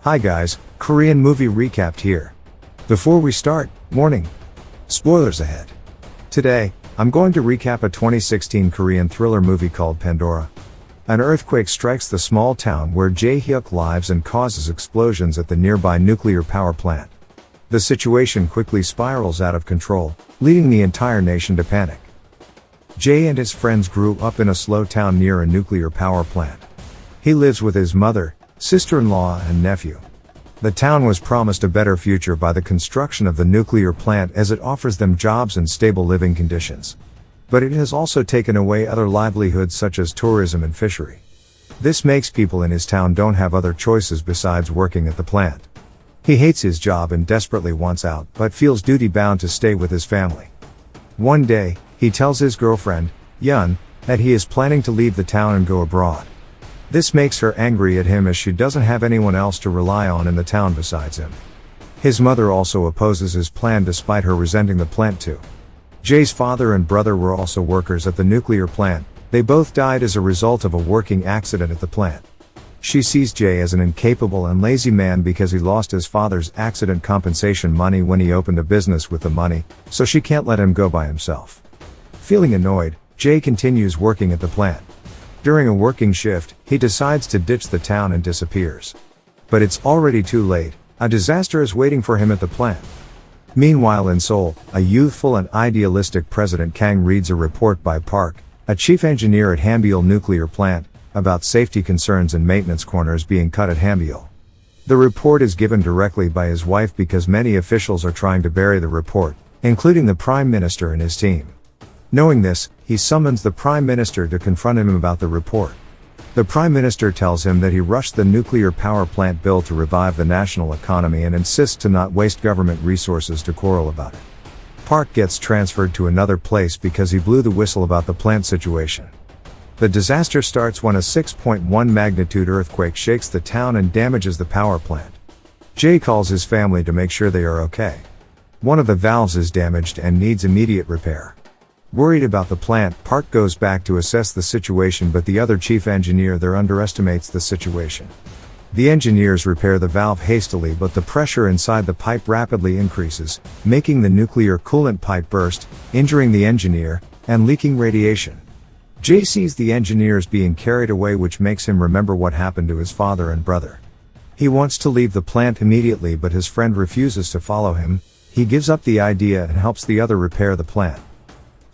Hi guys, Korean movie recapped here. Before we start, warning. Spoilers ahead. Today, I'm going to recap a 2016 Korean thriller movie called Pandora. An earthquake strikes the small town where Jae-hyuk lives and causes explosions at the nearby nuclear power plant. The situation quickly spirals out of control, leading the entire nation to panic. Jae and his friends grew up in a slow town near a nuclear power plant. He lives with his mother, sister-in-law and nephew. The town was promised a better future by the construction of the nuclear plant as it offers them jobs and stable living conditions. But it has also taken away other livelihoods such as tourism and fishery. This makes people in his town don't have other choices besides working at the plant. He hates his job and desperately wants out, but feels duty-bound to stay with his family. One day, he tells his girlfriend, Yun, that he is planning to leave the town and go abroad. This makes her angry at him as she doesn't have anyone else to rely on in the town besides him. His mother also opposes his plan despite her resenting the plant too. Jae's father and brother were also workers at the nuclear plant. They both died as a result of a working accident at the plant. She sees Jae as an incapable and lazy man because he lost his father's accident compensation money when he opened a business with the money, so she can't let him go by himself. Feeling annoyed, Jae continues working at the plant. During a working shift, he decides to ditch the town and disappears. But it's already too late. A disaster is waiting for him at the plant. Meanwhile in Seoul, a youthful and idealistic President Kang reads a report by Park, a chief engineer at Hambyul nuclear plant, about safety concerns and maintenance corners being cut at Hambyul. The report is given directly by his wife because many officials are trying to bury the report, including the Prime Minister and his team. Knowing this, he summons the Prime Minister to confront him about the report. The Prime Minister tells him that he rushed the nuclear power plant bill to revive the national economy and insists to not waste government resources to quarrel about it. Park gets transferred to another place because he blew the whistle about the plant situation. The disaster starts when a 6.1 magnitude earthquake shakes the town and damages the power plant. Jae calls his family to make sure they are okay. One of the valves is damaged and needs immediate repair. Worried about the plant, Park goes back to assess the situation, but the other chief engineer there underestimates the situation. The engineers repair the valve hastily, but the pressure inside the pipe rapidly increases, making the nuclear coolant pipe burst, injuring the engineer, and leaking radiation. Jae sees the engineers being carried away, which makes him remember what happened to his father and brother. He wants to leave the plant immediately, but his friend refuses to follow him. He gives up the idea and helps the other repair the plant.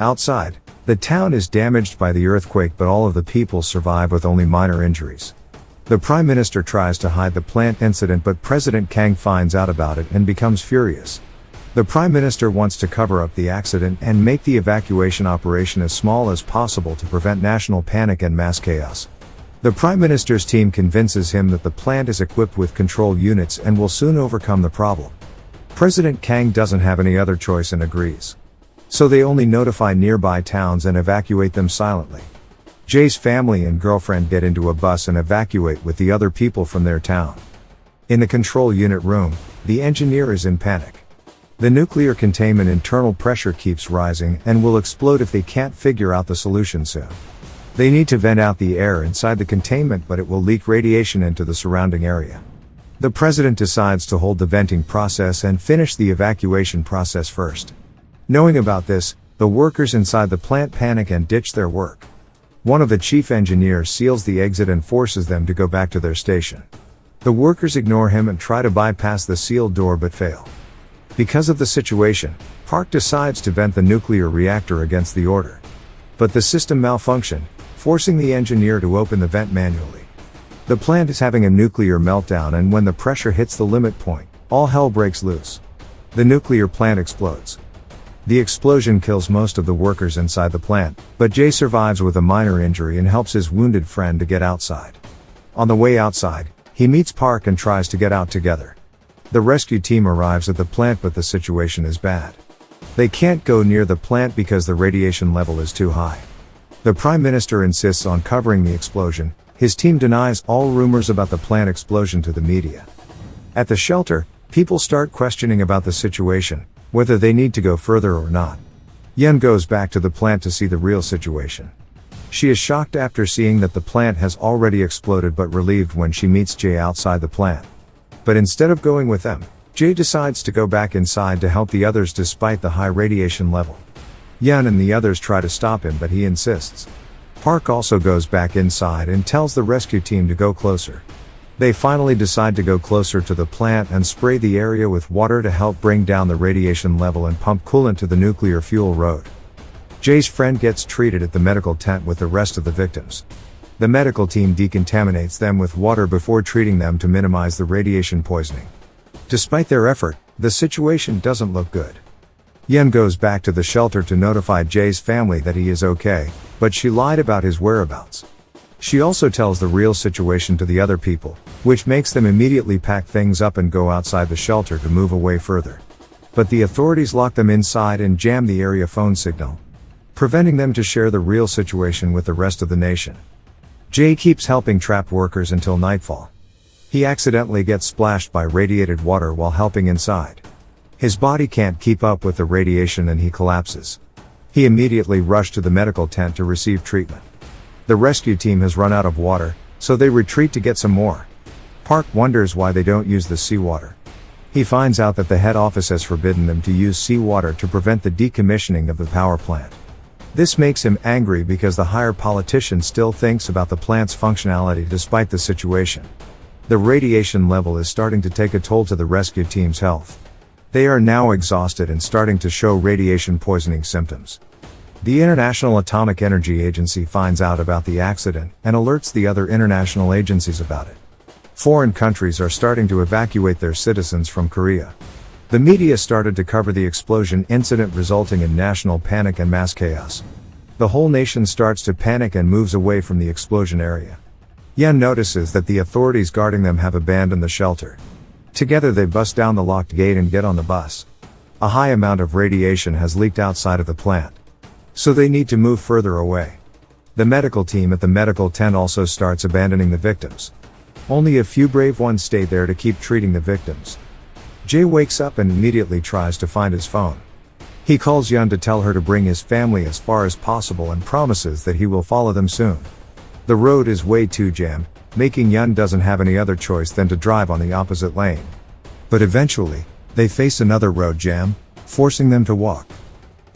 Outside, the town is damaged by the earthquake, but all of the people survive with only minor injuries. The Prime Minister tries to hide the plant incident, but President Kang finds out about it and becomes furious. The Prime Minister wants to cover up the accident and make the evacuation operation as small as possible to prevent national panic and mass chaos. The Prime Minister's team convinces him that the plant is equipped with control units and will soon overcome the problem. President Kang doesn't have any other choice and agrees. So they only notify nearby towns and evacuate them silently. Jae's family and girlfriend get into a bus and evacuate with the other people from their town. In the control unit room, the engineer is in panic. The nuclear containment internal pressure keeps rising and will explode if they can't figure out the solution soon. They need to vent out the air inside the containment, but it will leak radiation into the surrounding area. The president decides to hold the venting process and finish the evacuation process first. Knowing about this, the workers inside the plant panic and ditch their work. One of the chief engineers seals the exit and forces them to go back to their station. The workers ignore him and try to bypass the sealed door but fail. Because of the situation, Park decides to vent the nuclear reactor against the order. But the system malfunctioned, forcing the engineer to open the vent manually. The plant is having a nuclear meltdown, and when the pressure hits the limit point, all hell breaks loose. The nuclear plant explodes. The explosion kills most of the workers inside the plant, but Jae survives with a minor injury and helps his wounded friend to get outside. On the way outside, he meets Park and tries to get out together. The rescue team arrives at the plant, but the situation is bad. They can't go near the plant because the radiation level is too high. The Prime Minister insists on covering the explosion. His team denies all rumors about the plant explosion to the media. At the shelter, people start questioning about the situation, whether they need to go further or not. Yun goes back to the plant to see the real situation. She is shocked after seeing that the plant has already exploded, but relieved when she meets Jae outside the plant. But instead of going with them, Jay decides to go back inside to help the others despite the high radiation level. Yun and the others try to stop him, but he insists. Park also goes back inside and tells the rescue team to go closer. They finally decide to go closer to the plant and spray the area with water to help bring down the radiation level and pump coolant to the nuclear fuel road. Jay's friend gets treated at the medical tent with the rest of the victims. The medical team decontaminates them with water before treating them to minimize the radiation poisoning. Despite their effort, the situation doesn't look good. Yun goes back to the shelter to notify Jay's family that he is okay, but she lied about his whereabouts. She also tells the real situation to the other people, which makes them immediately pack things up and go outside the shelter to move away further. But the authorities lock them inside and jam the area phone signal, preventing them to share the real situation with the rest of the nation. Jay keeps helping trapped workers until nightfall. He accidentally gets splashed by radiated water while helping inside. His body can't keep up with the radiation and he collapses. He immediately rushed to the medical tent to receive treatment. The rescue team has run out of water, so they retreat to get some more. Park wonders why they don't use the seawater. He finds out that the head office has forbidden them to use seawater to prevent the decommissioning of the power plant. This makes him angry because the higher politician still thinks about the plant's functionality despite the situation. The radiation level is starting to take a toll to the rescue team's health. They are now exhausted and starting to show radiation poisoning symptoms. The International Atomic Energy Agency finds out about the accident and alerts the other international agencies about it. Foreign countries are starting to evacuate their citizens from Korea. The media started to cover the explosion incident, resulting in national panic and mass chaos. The whole nation starts to panic and moves away from the explosion area. Yun notices that the authorities guarding them have abandoned the shelter. Together they bust down the locked gate and get on the bus. A high amount of radiation has leaked outside of the plant, so they need to move further away. The medical team at the medical tent also starts abandoning the victims. Only a few brave ones stay there to keep treating the victims. Jay wakes up and immediately tries to find his phone. He calls Yun to tell her to bring his family as far as possible and promises that he will follow them soon. The road is way too jammed, making Yun doesn't have any other choice than to drive on the opposite lane. But eventually, they face another road jam, forcing them to walk.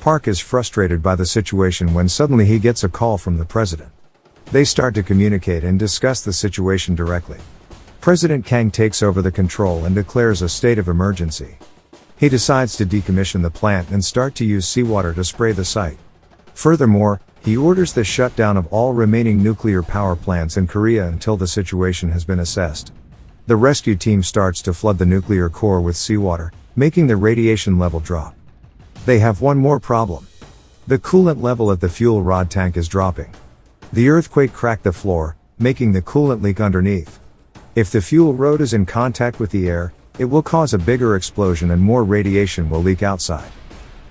Park is frustrated by the situation when suddenly he gets a call from the president. They start to communicate and discuss the situation directly. President Kang takes over the control and declares a state of emergency. He decides to decommission the plant and start to use seawater to spray the site. Furthermore, he orders the shutdown of all remaining nuclear power plants in Korea until the situation has been assessed. The rescue team starts to flood the nuclear core with seawater, making the radiation level drop. They have one more problem. The coolant level at the fuel rod tank is dropping. The earthquake cracked the floor, making the coolant leak underneath. If the fuel road is in contact with the air, it will cause a bigger explosion and more radiation will leak outside.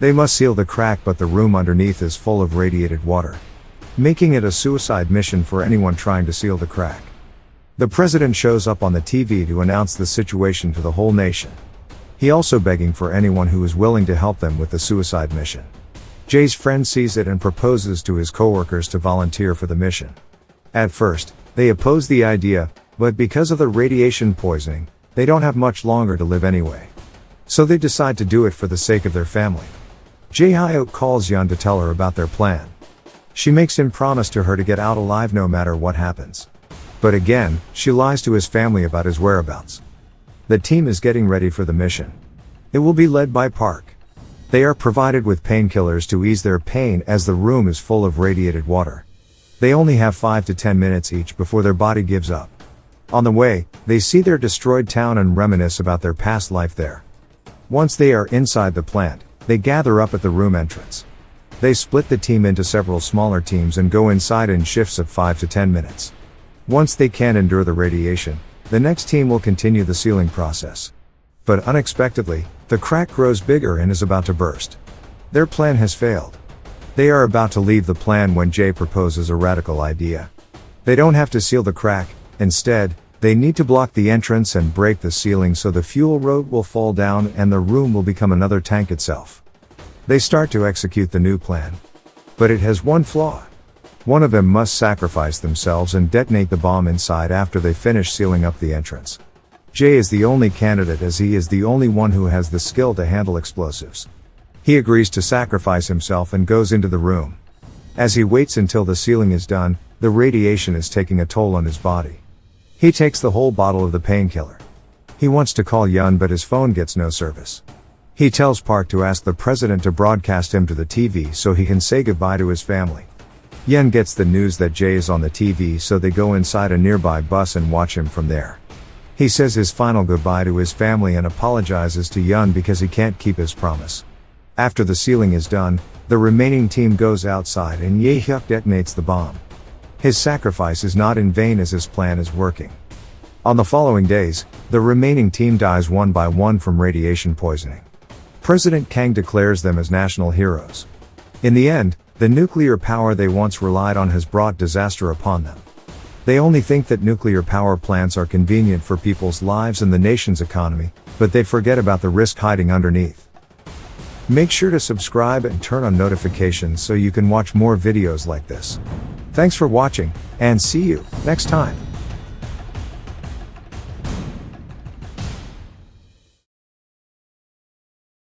They must seal the crack, but the room underneath is full of radiated water, making it a suicide mission for anyone trying to seal the crack. The president shows up on the TV to announce the situation to the whole nation. He also begging for anyone who is willing to help them with the suicide mission. Jay's friend sees it and proposes to his coworkers to volunteer for the mission. At first, they oppose the idea, but because of the radiation poisoning, they don't have much longer to live anyway. So they decide to do it for the sake of their family. Jae-hyuk calls Yun to tell her about their plan. She makes him promise to her to get out alive no matter what happens. But again, she lies to his family about his whereabouts. The team is getting ready for the mission. It will be led by Park. They are provided with painkillers to ease their pain as the room is full of radiated water. They only have 5 to 10 minutes each before their body gives up. On the way, they see their destroyed town and reminisce about their past life there. Once they are inside the plant, they gather up at the room entrance. They split the team into several smaller teams and go inside in shifts of 5 to 10 minutes. Once they can't endure the radiation, the next team will continue the sealing process. But unexpectedly, the crack grows bigger and is about to burst. Their plan has failed. They are about to leave the plan when Jay proposes a radical idea. They don't have to seal the crack. Instead, they need to block the entrance and break the ceiling so the fuel road will fall down and the room will become another tank itself. They start to execute the new plan. But it has one flaw. One of them must sacrifice themselves and detonate the bomb inside after they finish sealing up the entrance. Jay is the only candidate as he is the only one who has the skill to handle explosives. He agrees to sacrifice himself and goes into the room. As he waits until the sealing is done, the radiation is taking a toll on his body. He takes the whole bottle of the painkiller. He wants to call Yun but his phone gets no service. He tells Park to ask the president to broadcast him to the TV so he can say goodbye to his family. Yun gets the news that Jay is on the TV, so they go inside a nearby bus and watch him from there. He says his final goodbye to his family and apologizes to Yun because he can't keep his promise. After the sealing is done, the remaining team goes outside and Ye-hyuk detonates the bomb. His sacrifice is not in vain as his plan is working. On the following days, the remaining team dies one by one from radiation poisoning. President Kang declares them as national heroes. In the end, the nuclear power they once relied on has brought disaster upon them. They only think that nuclear power plants are convenient for people's lives and the nation's economy, but they forget about the risk hiding underneath. Make sure to subscribe and turn on notifications so you can watch more videos like this. Thanks for watching, and see you next time.